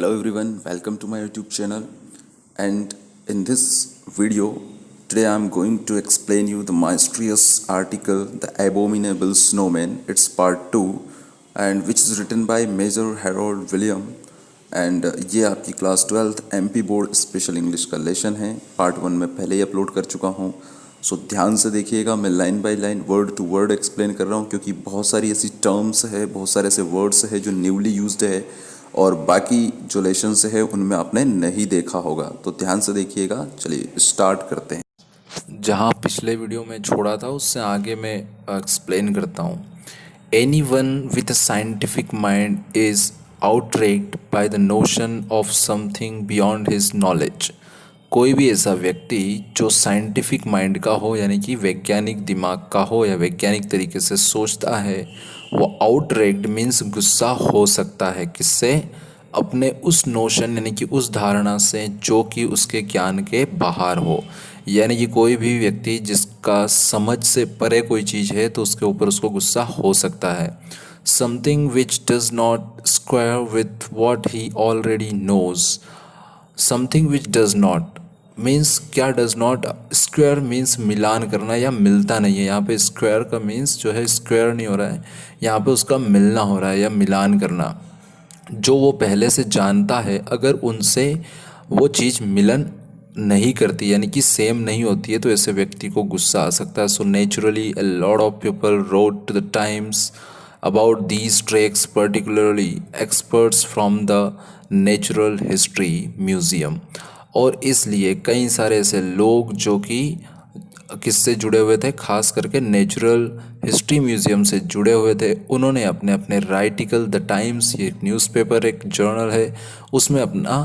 Hello everyone, welcome to my YouTube channel. And in this video, today I'm going to explain you the mysterious article, The Abominable Snowman. It's part 2 and which is written by Major Harold William. And ये आपकी class 12th MP board special English का lesson है. Part 1 में पहले ही upload कर चुका हूँ. सो ध्यान से देखिएगा, मैं line by line word to word explain कर रहा हूँ क्योंकि बहुत सारी ऐसी टर्म्स है, बहुत सारे ऐसे वर्ड्स है जो न्यूली यूज्ड है और बाकी जो लेसन्स है उनमें आपने नहीं देखा होगा. तो ध्यान से देखिएगा. चलिए स्टार्ट करते हैं. जहाँ पिछले वीडियो में छोड़ा था उससे आगे मैं एक्सप्लेन करता हूँ. Anyone with a scientific mind is outraged by the notion of something beyond his knowledge. कोई भी ऐसा व्यक्ति जो साइंटिफिक माइंड का हो यानी कि वैज्ञानिक दिमाग का हो या वैज्ञानिक तरीके से सोचता है, वो आउटरेक्ड मीन्स गुस्सा हो सकता है. किससे? अपने उस नोशन यानी कि उस धारणा से जो कि उसके ज्ञान के बाहर हो. यानी कि कोई भी व्यक्ति जिसका समझ से परे कोई चीज़ है तो उसके ऊपर उसको गुस्सा हो सकता है. Something which does not square with what he already knows. Something which does not means क्या? Does not. स्क्वायर मीन्स मिलान करना या मिलता नहीं है. यहाँ पे स्क्वायर का मीन्स जो है स्क्वायर नहीं हो रहा है, यहाँ पे उसका मिलना हो रहा है या मिलान करना. जो वो पहले से जानता है अगर उनसे वो चीज़ मिलन नहीं करती यानी कि सेम नहीं होती है तो ऐसे व्यक्ति को गुस्सा आ सकता है. So naturally a lot of people wrote to the Times about these treks, particularly experts from the Natural History Museum. और इसलिए कई सारे ऐसे लोग जो कि किससे जुड़े हुए थे, खास करके नेचुरल हिस्ट्री म्यूज़ियम से जुड़े हुए थे, उन्होंने अपने अपने राइटिकल द टाइम्स, ये एक न्यूज़पेपर एक जर्नल है, उसमें अपना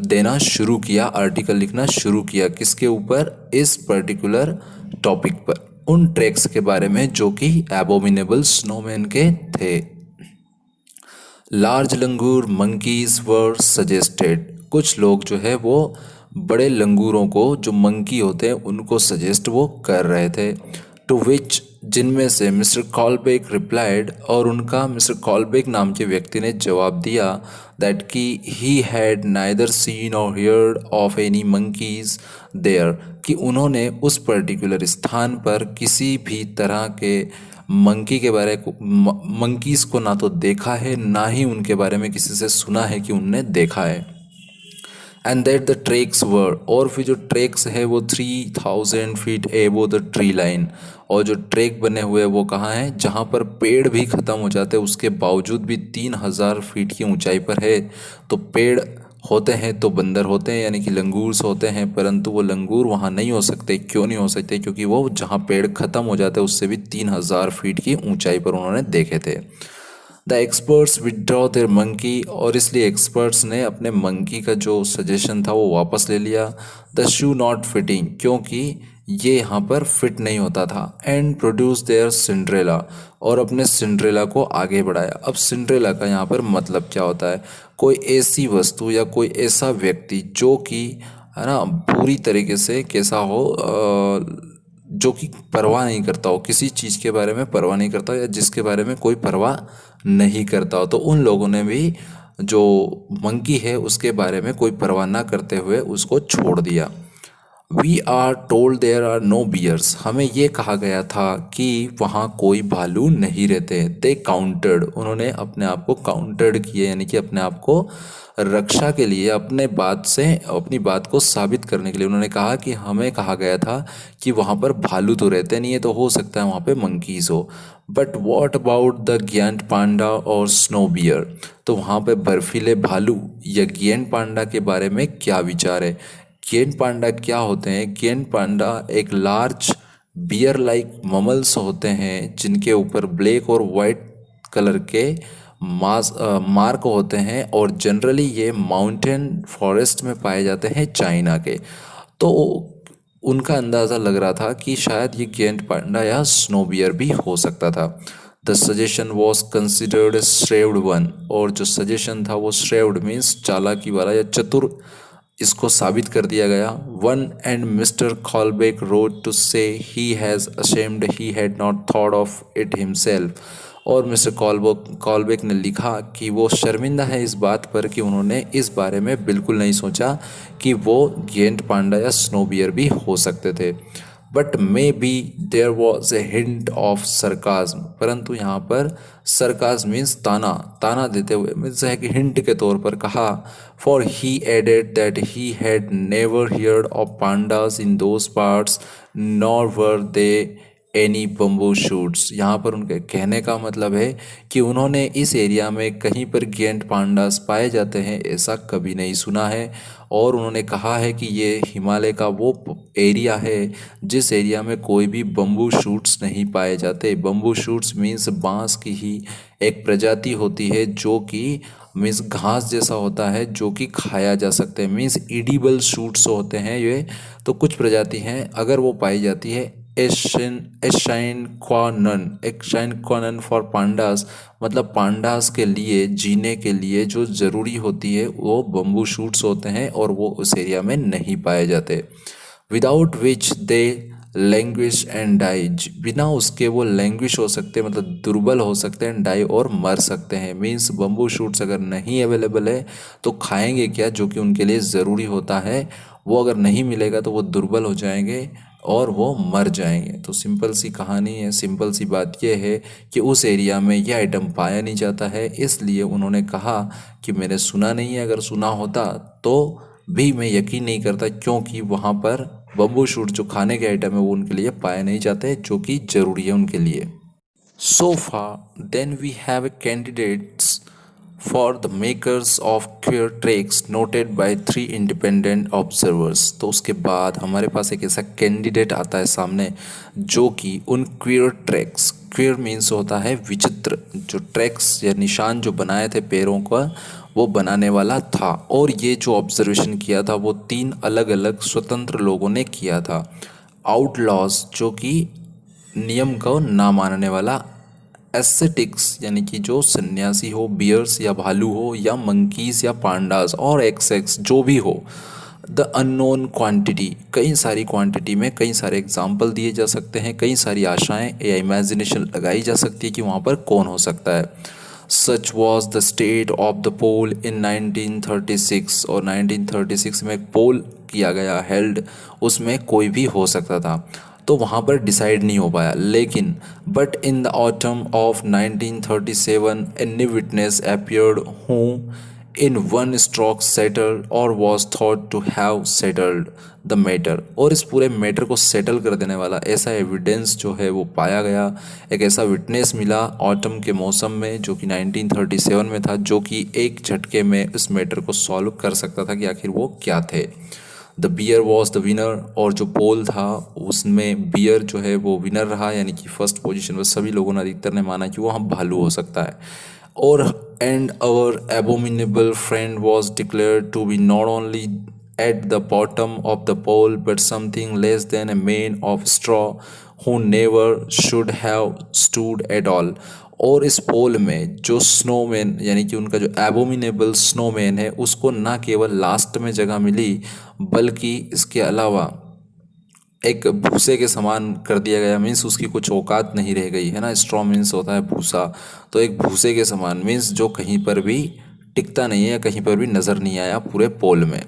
देना शुरू किया, आर्टिकल लिखना शुरू किया. किसके ऊपर? इस पर्टिकुलर टॉपिक पर, उन ट्रैक्स के बारे में जो कि एबोमिनेबल स्नोमैन के थे. लार्ज लंगूर मंकीज वर सजेस्टेड. कुछ लोग जो है वो बड़े लंगूरों को, जो मंकी होते हैं, उनको सजेस्ट वो कर रहे थे. टू विच, जिनमें से मिस्टर कॉलबेक रिप्लाइड, और उनका मिस्टर कॉलबेक नाम के व्यक्ति ने जवाब दिया दैट कि ही हैड नाइदर सीन और heard of any monkeys there, कि उन्होंने उस पर्टिकुलर स्थान पर किसी भी तरह के मंकी के बारे को मंकीज़ को ना तो देखा है ना ही उनके बारे में किसी से सुना है कि उनने देखा है. एंड दैट द ट्रेक्स वर, और फिर जो ट्रेक्स है वो 3000 फीट एबो द ट्री लाइन, और जो ट्रैक बने हुए वो कहाँ हैं? जहाँ पर पेड़ भी ख़त्म हो जाते हैं उसके बावजूद भी 3000 फीट की ऊंचाई पर है. तो पेड़ होते हैं तो बंदर होते हैं यानी कि लंगूर्स होते हैं, परंतु वो लंगूर वहाँ नहीं हो सकते. क्यों नहीं हो सकते? क्योंकि वो जहाँ पेड़ ख़त्म हो जाते हैं उससे भी 3000 फीट की ऊंचाई पर उन्होंने देखे थे. The experts withdraw their monkey, और इसलिए एक्सपर्ट्स ने अपने मंकी का जो सजेशन था वो वापस ले लिया. द शू नॉट फिटिंग, क्योंकि ये यहाँ पर फिट नहीं होता था. एंड प्रोड्यूस देयर सिंड्रेला, और अपने सिंड्रेला को आगे बढ़ाया. अब सिंड्रेला का यहाँ पर मतलब क्या होता है? कोई ऐसी वस्तु या कोई ऐसा व्यक्ति जो कि है ना पूरी तरीके से कैसा हो, जो कि परवाह नहीं करता हो, किसी चीज़ के बारे में परवाह नहीं करता हो या जिसके बारे में कोई परवाह नहीं करता हो. तो उन लोगों ने भी जो मंकी है उसके बारे में कोई परवाह ना करते हुए उसको छोड़ दिया. We are told there are no bears, हमें ये कहा गया था कि वहाँ कोई भालू नहीं रहते. दे काउंटर्ड, उन्होंने अपने आप को काउंटर्ड किए यानी कि अपने आप को रक्षा के लिए, अपने बात से अपनी बात को साबित करने के लिए उन्होंने कहा कि हमें कहा गया था कि वहाँ पर भालू तो रहते नहीं है, तो हो सकता है वहाँ पे मंकीज़ हो. बट वॉट अबाउट द गिएंट पांडा और स्नो बियर, तो वहाँ पे बर्फीले भालू या गिएंट पांडा के बारे में क्या विचार है? गिएंट पांडा क्या होते हैं? गिएंट पांडा एक लार्ज बियर लाइक ममल्स होते हैं जिनके ऊपर ब्लैक और वाइट कलर के मार्क होते हैं, और जनरली ये माउंटेन फॉरेस्ट में पाए जाते हैं चाइना के. तो उनका अंदाज़ा लग रहा था कि शायद ये गिएंट पांडा या स्नो बियर भी हो सकता था. The suggestion was considered shrewd one, और जो सजेशन था वो श्रेव्ड मीन्स चालाकी वाला या चतुर, इसको साबित कर दिया गया. One and mister Colbeck wrote to say he has ashamed he had not thought of it himself, और मिस्टर कॉलबेक ने लिखा कि वो शर्मिंदा है इस बात पर कि उन्होंने इस बारे में बिल्कुल नहीं सोचा कि वो गेंट पांडा या स्नोबियर भी हो सकते थे। But maybe there was a hint of sarcasm, परंतु यहाँ पर सरकाज्म मीन्स ताना, ताना देते हुए मीन्स है कि हिंट के तौर पर कहा। For he added that he had never heard of pandas in those parts nor were they any bamboo shoots. यहाँ पर उनके कहने का मतलब है कि उन्होंने इस एरिया में कहीं पर गेंट पांडास पाए जाते हैं ऐसा कभी नहीं सुना है। और उन्होंने कहा है कि ये हिमालय का वो एरिया है जिस एरिया में कोई भी बम्बू शूट्स नहीं पाए जाते। बम्बू शूट्स मीन्स बांस की ही एक प्रजाति होती है जो कि मीन्स घास जैसा होता है जो कि खाया जा सकते हैं, मीन्स ईडिबल शूट्स होते हैं ये। तो कुछ प्रजाति हैं अगर वो पाई जाती है एशाइन क्वानन फॉर पांडास, मतलब पांडास के लिए जीने के लिए जो ज़रूरी होती है वो बम्बू शूट्स होते हैं और वो उस एरिया में नहीं पाए जाते। Without which they languish and die, बिना उसके वो लैंग्विश हो सकते हैं मतलब दुर्बल हो सकते हैं, डाई और मर सकते हैं। मीन्स बम्बू शूट्स अगर नहीं अवेलेबल है तो खाएंगे क्या, जो कि उनके लिए ज़रूरी होता है। वो अगर नहीं मिलेगा तो वो दुर्बल हो जाएंगे और वो मर जाएंगे। तो सिंपल सी कहानी है, सिंपल सी बात यह है कि उस एरिया में यह आइटम पाया नहीं जाता है, इसलिए उन्होंने कहा कि मैंने सुना नहीं है। अगर सुना होता तो भी मैं यकीन नहीं करता, क्योंकि वहाँ पर बम्बू शूट जो खाने के आइटम है वो उनके लिए पाए नहीं जाते जो कि ज़रूरी है उनके लिए। So far, then we have candidates for the makers of queer tracks noted by 3 independent observers। तो उसके बाद हमारे पास एक ऐसा कैंडिडेट आता है सामने जो कि उन क्वियर ट्रैक्स, क्वियर मीन्स होता है विचित्र, जो ट्रैक्स या निशान जो बनाए थे पैरों का वो बनाने वाला था। और ये जो ऑब्जर्वेशन किया था वो 3 अलग अलग स्वतंत्र लोगों ने किया था। आउटलॉज जो कि नियम को ना मानने वाला, एस्थेटिक्स यानी कि जो सन्यासी हो, बियर्स या भालू हो, या मंकीज या पांडास और एक्स जो भी हो। द अननोन क्वांटिटी, कई सारी क्वांटिटी में कई सारे एग्जाम्पल दिए जा सकते हैं, कई सारी आशाएं या इमेजिनेशन लगाई जा सकती है कि वहाँ पर कौन हो सकता है। Such was the state of the poll in 1936, और 1936 में एक पोल किया गया हेल्ड, उसमें कोई भी हो सकता था। तो वहाँ पर डिसाइड नहीं हो पाया, लेकिन but in the autumn of 1937 a new witness appeared who in one stroke settled और was thought to have settled the matter. और इस पूरे मैटर को सेटल कर देने वाला ऐसा एविडेंस जो है वो पाया गया, एक ऐसा विटनेस मिला ऑटम के मौसम में जो कि 1937 में था, जो कि एक झटके में इस मैटर को सॉल्व कर सकता था कि आखिर वो क्या थे। The bear was the winner, और जो पोल था उसमें बियर जो है वो विनर रहा, यानी कि फर्स्ट पोजीशन पर सभी लोगों ने, अधिकतर ने माना कि वो हम भालू हो सकता है। और and our abominable friend was declared to be not only at the bottom of the poll but something less than a man of straw who never should have stood at all. और इस पोल में जो snowman यानी कि उनका जो abominable snowman है उसको ना केवल लास्ट में जगह मिली बल्कि इसके अलावा एक भूसे के समान कर दिया गया। मीन्स उसकी कुछ औकात नहीं रह गई है ना, स्ट्रॉ मीन्स होता है भूसा, तो एक भूसे के समान मीन्स जो कहीं पर भी टिकता नहीं है या कहीं पर भी नज़र नहीं आया पूरे पोल में।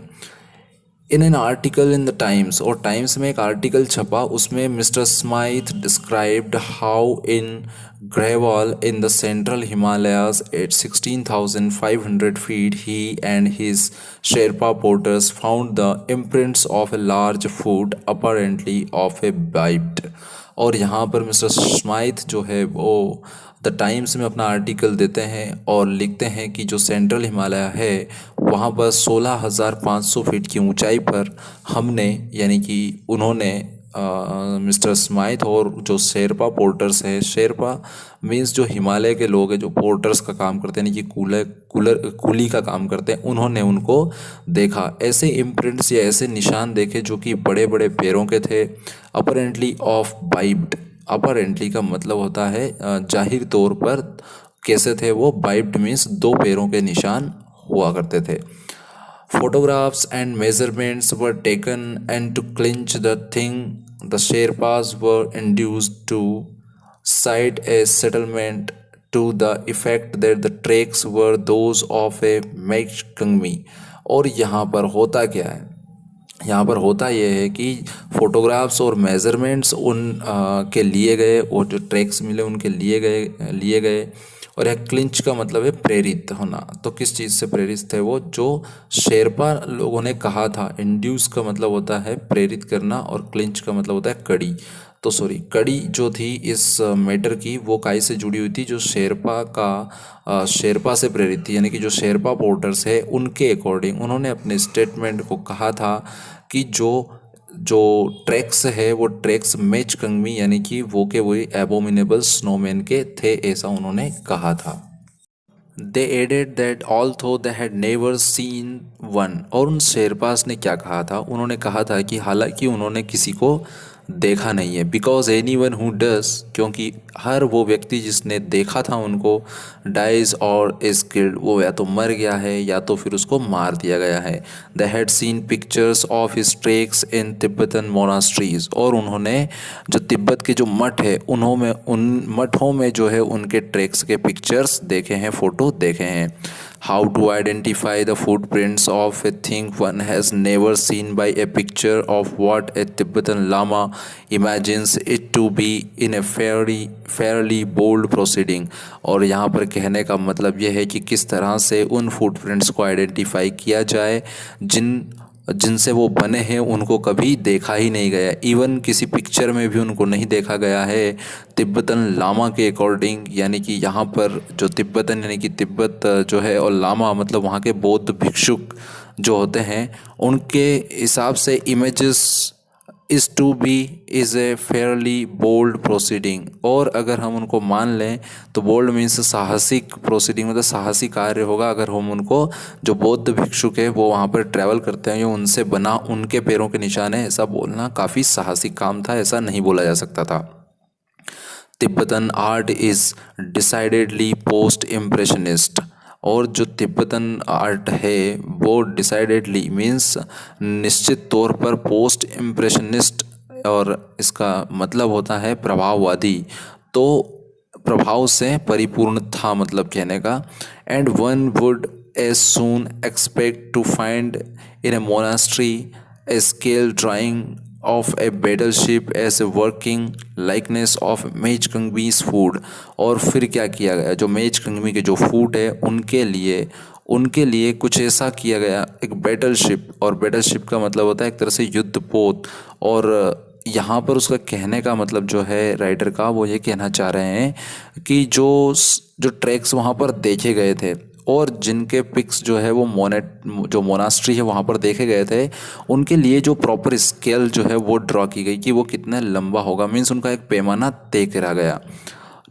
In an article in the Times, और टाइम्स में एक आर्टिकल छपा, उसमें mister Smythe described how in gravel in the central Himalayas at 16,500 feet he and his Sherpa porters found the imprints of a large foot apparently of a biped. और यहाँ पर mister Smythe जो है वो द टाइम्स में अपना आर्टिकल देते हैं और लिखते हैं कि जो सेंट्रल हिमालय है वहाँ पर 16,500 फीट की ऊंचाई पर हमने यानी कि उन्होंने मिस्टर स्माइथ और जो शेरपा पोर्टर्स हैं, शेरपा मीन्स जो हिमालय के लोग हैं जो पोर्टर्स का काम करते हैं यानी कि कुली का काम करते हैं, उन्होंने उनको देखा। ऐसे इम्प्रिंट्स या ऐसे निशान देखे जो कि बड़े बड़े पैरों के थे, अपरेंटली ऑफ बाइब्ड। अपरेंटली का मतलब होता है जाहिर तौर पर, कैसे थे वो, बाइब्ड मीन्स 2 पैरों के निशान हुआ करते थे। Photographs and measurements were taken, and to clinch the thing, the Sherpas were induced to site a settlement to the effect that the tracks were those of a Mecklenburg। और यहाँ पर होता क्या है, यहाँ पर होता यह है कि फ़ोटोग्राफ्स और मेज़रमेंट्स के लिए गए और जो ट्रैक्स मिले उनके लिए गए। और यह क्लिंच का मतलब है प्रेरित होना। तो किस चीज़ से प्रेरित थे वो, जो शेरपा लोगों ने कहा था। इंड्यूस का मतलब होता है प्रेरित करना और क्लिंच का मतलब होता है कड़ी। तो सॉरी, कड़ी जो थी इस मैटर की वो काई से जुड़ी हुई थी, जो शेरपा से प्रेरित थी, यानी कि जो शेरपा पोर्टर्स है उनके अकॉर्डिंग उन्होंने अपने स्टेटमेंट को कहा था कि जो जो ट्रैक्स है वो ट्रैक्स मेचकंगमी यानी कि वो के वही एबोमिनेबल स्नोमैन के थे, ऐसा उन्होंने कहा था। They added that although they had never seen one. और उन शेरपास ने क्या कहा था, उन्होंने कहा था कि हालांकि उन्होंने किसी को देखा नहीं है, because any one who does, क्योंकि हर वो व्यक्ति जिसने देखा था उनको, डाइज और इज किल्ड, वो या तो मर गया है या तो फिर उसको मार दिया गया है। They had seen pictures of his tracks in Tibetan monasteries. और उन्होंने जो तिब्बत के जो मठ है उन मठों में जो है उनके ट्रेक्स के पिक्चर्स देखे हैं, फ़ोटो देखे हैं। How to identify the footprints of a thing one has never seen by a picture of what a Tibetan Lama imagines it to be in a fairly bold proceeding। और यहाँ पर कहने का मतलब यह है कि किस तरह से उन फुटप्रिंट्स को आइडेंटिफाई किया जाए जिनसे वो बने हैं, उनको कभी देखा ही नहीं गया, इवन किसी पिक्चर में भी उनको नहीं देखा गया है तिब्बतन लामा के अकॉर्डिंग। यानी कि यहाँ पर जो तिब्बतन यानी कि तिब्बत जो है, और लामा मतलब वहाँ के बौद्ध भिक्षुक जो होते हैं, उनके हिसाब से images is to be is a fairly bold proceeding. और अगर हम उनको मान लें तो बोल्ड मीन्स साहसिक प्रोसीडिंग, मतलब साहसी कार्य होगा अगर हम उनको, जो बौद्ध भिक्षुक है वो वहाँ पर ट्रैवल करते हैं, ये उनसे बना उनके पैरों के निशान है, ऐसा बोलना काफ़ी साहसिक काम था, ऐसा नहीं बोला जा सकता था। Tibetan art is decidedly post impressionist. और जो तिब्बतन आर्ट है वो डिसाइडेडली मीन्स निश्चित तौर पर पोस्ट इम्प्रेशनिस्ट, और इसका मतलब होता है प्रभाववादी। तो प्रभाव से परिपूर्ण था मतलब कहने का। And one would as soon expect to find in a monastery a scale drawing of a battleship as a working likeness of मेचकंगमी's food। और फिर क्या किया गया, जो मेचकंगमी के जो फूड है उनके लिए कुछ ऐसा किया गया, एक बैटलशिप। और बैटलशिप का मतलब होता है एक तरह से युद्धपोत। और यहाँ पर उसका कहने का मतलब जो है राइटर का, वो ये कहना चाह रहे हैं कि जो ट्रैक्स वहाँ पर देखे गए थे और जिनके पिक्स जो है वो जो मोनास्ट्री है वहाँ पर देखे गए थे, उनके लिए जो प्रॉपर स्केल जो है वो ड्रॉ की गई कि वो कितना लंबा होगा, मीन्स उनका एक पैमाना तय करा गया।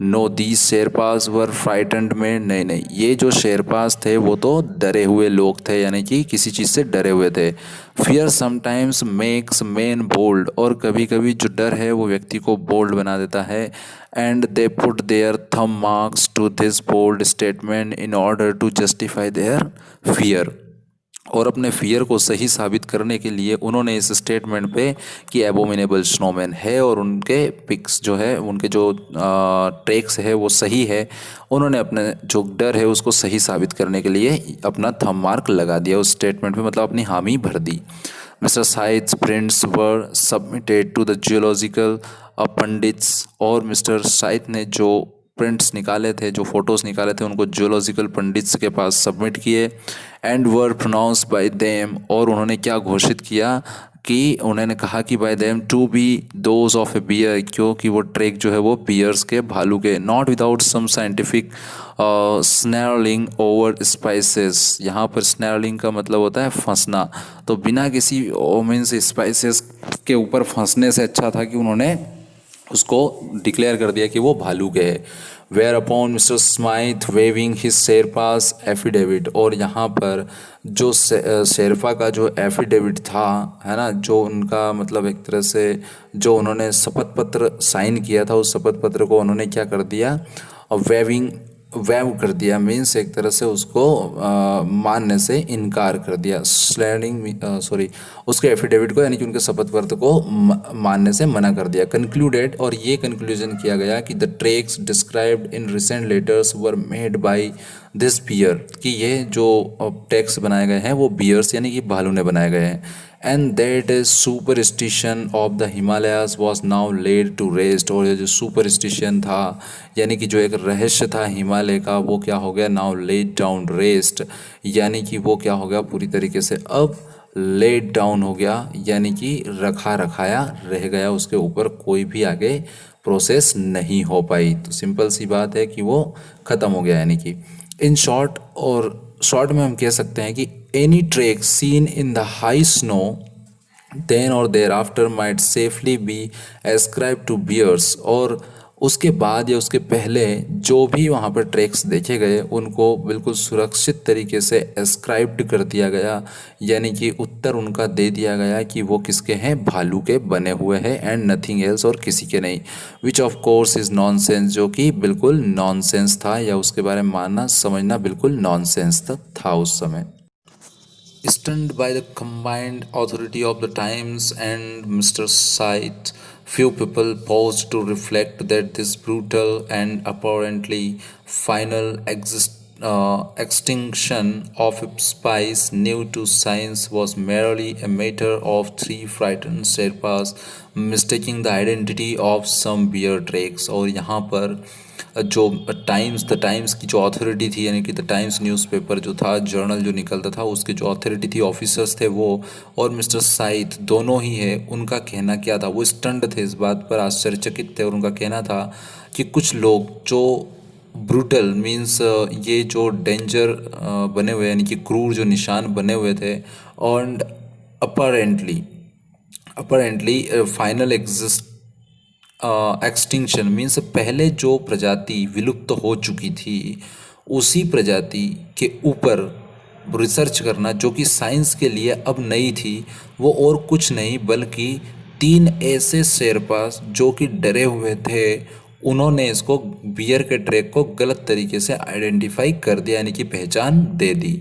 Know these sherpas were frightened में, नहीं, ये जो शेरपास थे वो तो डरे हुए लोग थे, यानी कि किसी चीज़ से डरे हुए थे। Fear sometimes makes man bold. और कभी कभी जो डर है वो व्यक्ति को बोल्ड बना देता है। And they put their thumb marks to this bold statement in order to justify their fear. और अपने फियर को सही साबित करने के लिए उन्होंने इस स्टेटमेंट पे कि एबोमिनेबल स्नोमैन है और उनके पिक्स जो है, उनके जो ट्रैक्स है वो सही है, उन्होंने अपने जो डर है उसको सही साबित करने के लिए अपना थंब मार्क लगा दिया उस स्टेटमेंट पे, मतलब अपनी हामी भर दी। Mister Smythe's prints were submitted to the geological pundits. और मिस्टर साइद ने जो प्रिंट्स निकाले थे, जो फोटोज़ निकाले थे, उनको जियोलॉजिकल पंडित्स के पास सबमिट किए। And were pronounce by them. और उन्होंने क्या घोषित किया कि उन्होंने कहा कि by them to be those of a bear, क्योंकि वो ट्रैक जो है वो बियर्स के, भालू के। Not without some scientific snarling over species. यहाँ पर स्नैरलिंग का मतलब होता है फंसना, तो बिना किसी मीन्स स्पाइसेस के ऊपर फंसने से अच्छा था कि उन्होंने उसको डिक्लेयर कर दिया कि वो भालू के है। Whereupon Mr Smythe waving his Sherpas affidavit. और यहाँ पर जो शेरपा का जो एफिडेविट था, है ना, जो उनका मतलब एक तरह से जो उन्होंने शपथ पत्र साइन किया था, उस शपथ पत्र को उन्होंने क्या कर दिया, वेविंग वैव कर दिया, मीन्स एक तरह से उसको मानने से इनकार कर दिया। स्लैंडिंग सॉरी, उसके एफिडेविट को यानी कि उनके शपथ पत्र को मानने से मना कर दिया। कंक्लूडेड, और ये कंक्लूजन किया गया कि the tracks described in recent letters were made by this bear, कि ये जो टैक्स बनाए गए हैं वो बियर्स यानी कि भालू ने बनाए गए हैं। And that superstition of the Himalayas was now laid to rest, और ये जो सुपरस्टिशन था यानी कि जो एक रहस्य था हिमालय का, वो क्या हो गया, नाउ लेड डाउन रेस्ट, यानी कि वो क्या हो गया, पूरी तरीके से अब लेड डाउन हो गया, यानी कि रखा रखाया रह गया, उसके ऊपर कोई भी आगे प्रोसेस नहीं हो पाई। तो सिंपल सी बात है कि वो ख़त्म हो गया, यानी कि इन शॉर्ट, और शॉर्ट में हम कह सकते हैं कि any track seen in the high snow then और thereafter might safely be ascribe to bears, और उसके बाद या उसके पहले जो भी वहाँ पर ट्रैक्स देखे गए उनको बिल्कुल सुरक्षित तरीके से एस्क्राइब्ड कर दिया गया, यानी कि उत्तर उनका दे दिया गया कि वो किसके हैं, भालू के बने हुए हैं, एंड नथिंग एल्स, और किसी के नहीं। Which of course is nonsense, जो कि बिल्कुल नॉनसेंस था, या उसके बारे में मानना समझना बिल्कुल नॉनसेंस था उस समय। Stunned by the combined authority of the Times and Mr. Sight, few people paused to reflect that this brutal and apparently final extinction of a spice new to science was merely a matter of three frightened Sherpas mistaking the identity of some bear tracks। और यहाँ पर जो the times की जो authority थी, यानी कि the times newspaper जो था, जर्नल जो निकलता था, उसके जो अथॉरिटी थी, ऑफिसर्स थे वो, और मिस्टर साइथ दोनों ही है, उनका कहना क्या था, वो स्टंड थे, इस बात पर आश्चर्यचकित थे, और उनका कहना था कि कुछ लोग जो ब्रूटल मीन्स ये जो डेंजर बने हुए यानी कि क्रूर जो निशान बने हुए थे, और अपारेंटली फाइनल एक्सटिंक्शन मीन्स पहले जो प्रजाति विलुप्त हो चुकी थी उसी प्रजाति के ऊपर रिसर्च करना, जो कि साइंस के लिए अब नई थी, वो और कुछ नहीं बल्कि तीन ऐसे शेरपास जो कि डरे हुए थे, उन्होंने इसको बियर के ट्रैक को गलत तरीके से आइडेंटिफाई कर दिया, यानी कि पहचान दे दी।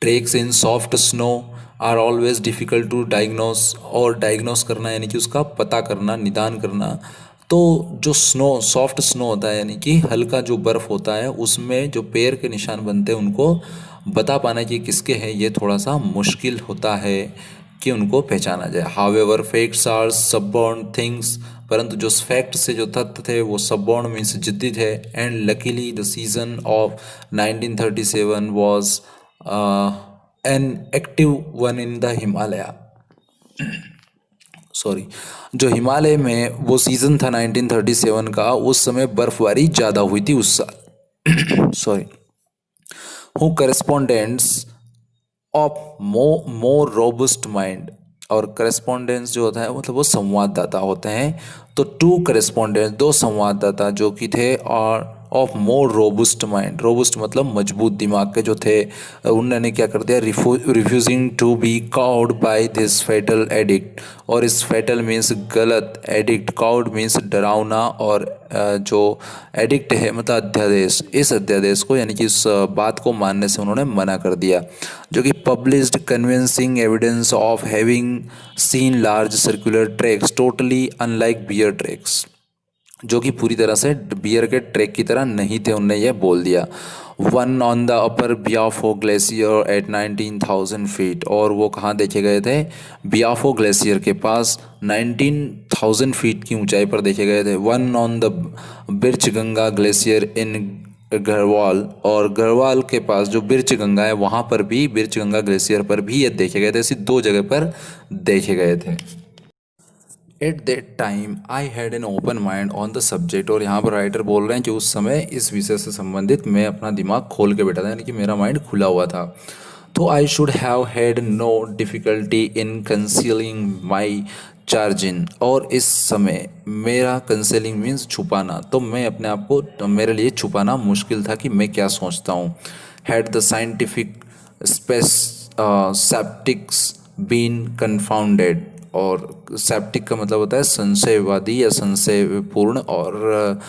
Tracks in soft snow are always difficult to diagnose, और डायग्नोस करना यानी कि उसका पता करना, निदान करना। तो जो सॉफ्ट स्नो होता है यानी कि हल्का जो बर्फ़ होता है, उसमें जो पैर के निशान बनते हैं उनको बता पाना कि किसके हैं, ये थोड़ा सा मुश्किल होता है कि उनको पहचाना जाए। हाउएवर फैक्ट्स आर सबबॉर्न थिंग्स, परंतु जो फैक्ट से जो तथ्य थे वो सबबॉर्न मीन्स जिद्दी थे। And luckily the season of 1937 was an active one in the Himalaya, sorry, जो हिमालय में वो सीज़न था 1937 का, उस समय बर्फबारी ज़्यादा हुई थी उस साल। Sorry. Who correspondents of more robust mind, और करस्पॉन्डेंस जो होता है मतलब वो संवाददाता होते हैं। तो टू करस्पॉन्डेंस, दो संवाददाता जो कि थे, और of more robust mind, robust मतलब मजबूत दिमाग के जो थे, उन्होंने क्या कर दिया, refusing to be cowed by this fatal edict, और इस फैटल मीन्स गलत, एडिक्ट, काउड मीन्स डरावना, और जो एडिक्ट है मतलब अध्यादेश, इस अध्यादेश को यानी कि इस बात को मानने से उन्होंने मना कर दिया, जो कि published convincing evidence of having seen large circular tracks totally unlike bear tracks, जो कि पूरी तरह से बियर के ट्रैक की तरह नहीं थे, उनने यह बोल दिया। One on the upper Biafo glacier at 19,000 feet, और वो कहाँ देखे गए थे, बियाफो ग्लेशियर के पास 19,000 फीट की ऊंचाई पर देखे गए थे। One on the Birch Ganga glacier in Garhwal, और गढ़वाल के पास जो बिरच गंगा है वहाँ पर भी, बिरच गंगा ग्लेशियर पर भी ये देखे गए थे, ऐसी दो जगह पर देखे गए थे। At that time I had an open mind on the subject, और यहाँ पर राइटर बोल रहे हैं कि उस समय इस विषय से संबंधित मैं अपना दिमाग खोल के बैठा था, यानी कि मेरा माइंड खुला हुआ था। तो I should have had no difficulty in concealing my chagrin, और इस समय मेरा कंसीलिंग मीन्स छुपाना, तो मैं अपने आप को, तो मेरे लिए छुपाना मुश्किल था कि मैं क्या सोचता हूँ। हैड द साइंटिफिक सेप्टिक्स बीन कन्फाउंडेड, और सेप्टिक का मतलब होता है संशयवादी या संशयपूर्ण, और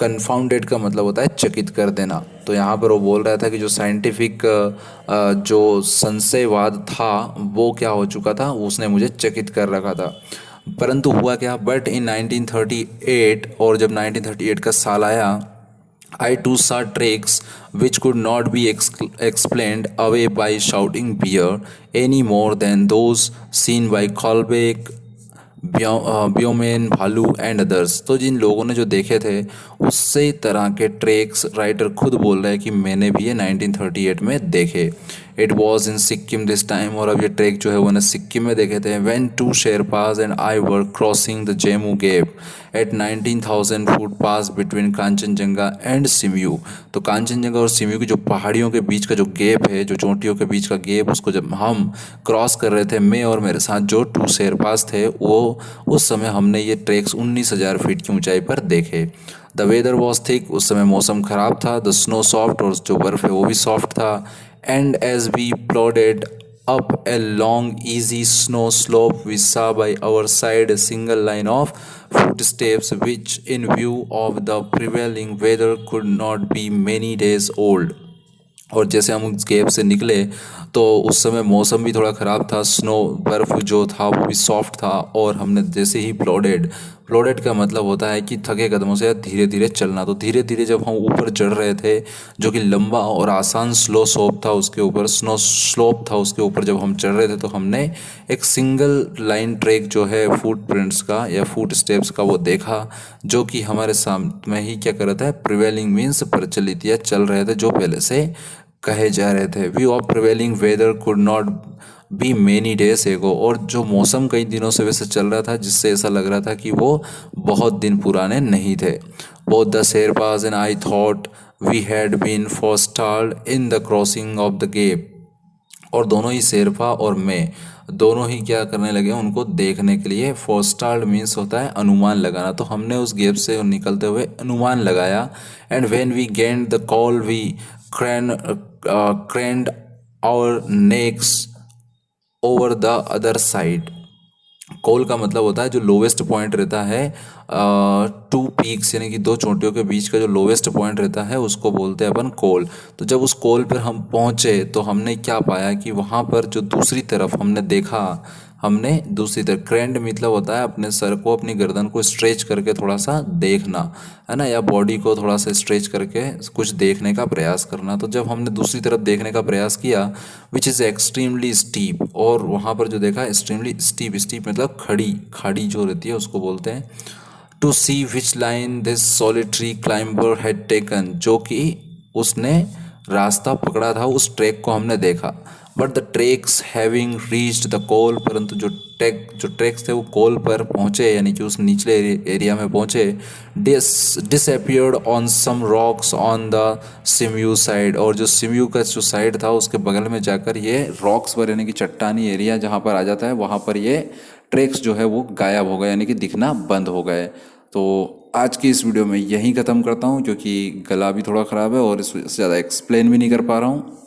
कन्फाउंडेड का मतलब होता है चकित कर देना। तो यहाँ पर वो बोल रहा था कि जो साइंटिफिक जो संशयवाद था वो क्या हो चुका था, उसने मुझे चकित कर रखा था। परंतु हुआ क्या, बट इन 1938, और जब 1938 का साल आया, I too saw tricks which could not be explained away by shouting beer any more than those seen by Kolbeck, ब्योमेन, भालू एंड अदर्स। तो जिन लोगों ने जो देखे थे उससे तरह के ट्रेक्स राइटर खुद बोल रहे हैं कि मैंने भी ये 1938 में देखे। It was in Sikkim this time, और अब ये ट्रेक जो है वो ने सिक्किम में देखे थे। When two Sherpas and I were crossing the Zemu gap at 19,000 foot pass between Kanchenjunga and Simvu. तो कांचनजंगा और सिमयू की जो पहाड़ियों के बीच का जो गैप है, जो चोटियों के बीच का गैप, उसको जब हम क्रॉस कर रहे थे, मैं और मेरे साथ जो 2 शेरपाज थे, वो उस समय हमने ये ट्रैक्स 19,000 फीट की ऊंचाई पर देखे। द वेदर वॉज थिक, उस समय मौसम ख़राब था। द स्नो सॉफ्ट, और जो बर्फ़ है वो भी सॉफ्ट था। And as we plodded up a long easy snow slope, we saw by our side a single line of footsteps which in view of the prevailing weather could not be many days old। और जैसे हम उस gap से निकले तो उस समय मौसम भी थोड़ा ख़राब था, स्नो बर्फ़ जो था वो भी सॉफ्ट था, और हमने जैसे ही प्लॉडेड का मतलब होता है कि थके कदमों से धीरे धीरे चलना। तो धीरे धीरे जब हम ऊपर चढ़ रहे थे, जो कि लंबा और आसान स्लो स्लोप था, उसके ऊपर स्नो स्लोप था, उसके ऊपर जब हम चढ़ रहे थे तो हमने एक सिंगल लाइन ट्रैक जो है फुट प्रिंट्स का या फुट स्टेप्स का वो देखा, जो कि हमारे सामने ही क्या कर रहा था, प्रिवेलिंग मीन्स प्रचलित या चल रहे थे, जो पहले से कहे जा रहे थे। View of prevailing weather could not be many days ago, और जो मौसम कई दिनों से वैसे चल रहा था जिससे ऐसा लग रहा था कि वो बहुत दिन पुराने नहीं थे। Both the Sherpas and I thought we had been forestalled in the crossing of the gap, और दोनों ही शेरपा और मैं दोनों ही क्या करने लगे, उनको देखने के लिए। फॉरस्टाल्ड मीन्स होता है अनुमान लगाना, तो हमने उस गैप से निकलते हुए अनुमान लगाया। And when we gained the col we craned our necks over the other side। Col का मतलब होता है जो लोवेस्ट पॉइंट रहता है, 2 पीक्स यानी कि 2 चोटियों के बीच का जो लोवेस्ट पॉइंट रहता है उसको बोलते हैं अपन कॉल। तो जब उस कॉल पर हम पहुँचे तो हमने क्या पाया कि वहाँ पर जो दूसरी तरफ हमने देखा, हमने दूसरी तरफ, क्रेंड मतलब होता है अपने सर को, अपनी गर्दन को स्ट्रेच करके थोड़ा सा देखना, है ना, या बॉडी को थोड़ा सा स्ट्रेच करके कुछ देखने का प्रयास करना। तो जब हमने दूसरी तरफ देखने का प्रयास किया, विच इज़ एक्सट्रीमली स्टीप, और वहाँ पर जो देखा एक्सट्रीमली स्टीप, स्टीप मतलब खड़ी, खाड़ी जो रहती है उसको बोलते हैं। To see which line this solitary climber had taken, जो कि उसने रास्ता पकड़ा था, उस ट्रैक को हमने देखा। But the tracks having reached the col, परंतु जो ट्रैक्स थे वो कोल पर पहुँचे, यानी कि उस निचले एरिया में पहुँचे। Disappeared on some rocks on the Simvu side, और जो सिमयू का जो साइड था उसके बगल में जाकर ये रॉक्स पर, यानी कि चट्टानी एरिया जहाँ पर आ जाता है, वहाँ पर ये ट्रैक्स जो है वो गायब हो गए, यानी कि दिखना बंद हो गए। तो आज की इस वीडियो में यहीं ख़त्म करता हूँ, क्योंकि गला भी थोड़ा ख़राब है और इससे ज़्यादा एक्सप्लेन भी नहीं कर पा रहा हूँ।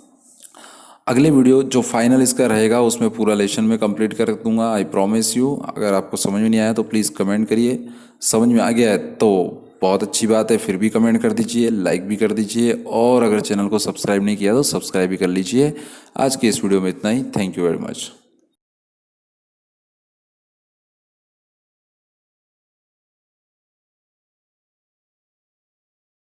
अगले वीडियो जो फाइनल इसका रहेगा उसमें पूरा लेसन में कंप्लीट कर दूंगा, आई प्रॉमिस यू। अगर आपको समझ में नहीं आया तो प्लीज़ कमेंट करिए, समझ में आ गया है तो बहुत अच्छी बात है, फिर भी कमेंट कर दीजिए, लाइक भी कर दीजिए, और अगर चैनल को सब्सक्राइब नहीं किया तो सब्सक्राइब भी कर लीजिए। आज की इस वीडियो में इतना ही, थैंक यू वेरी मच।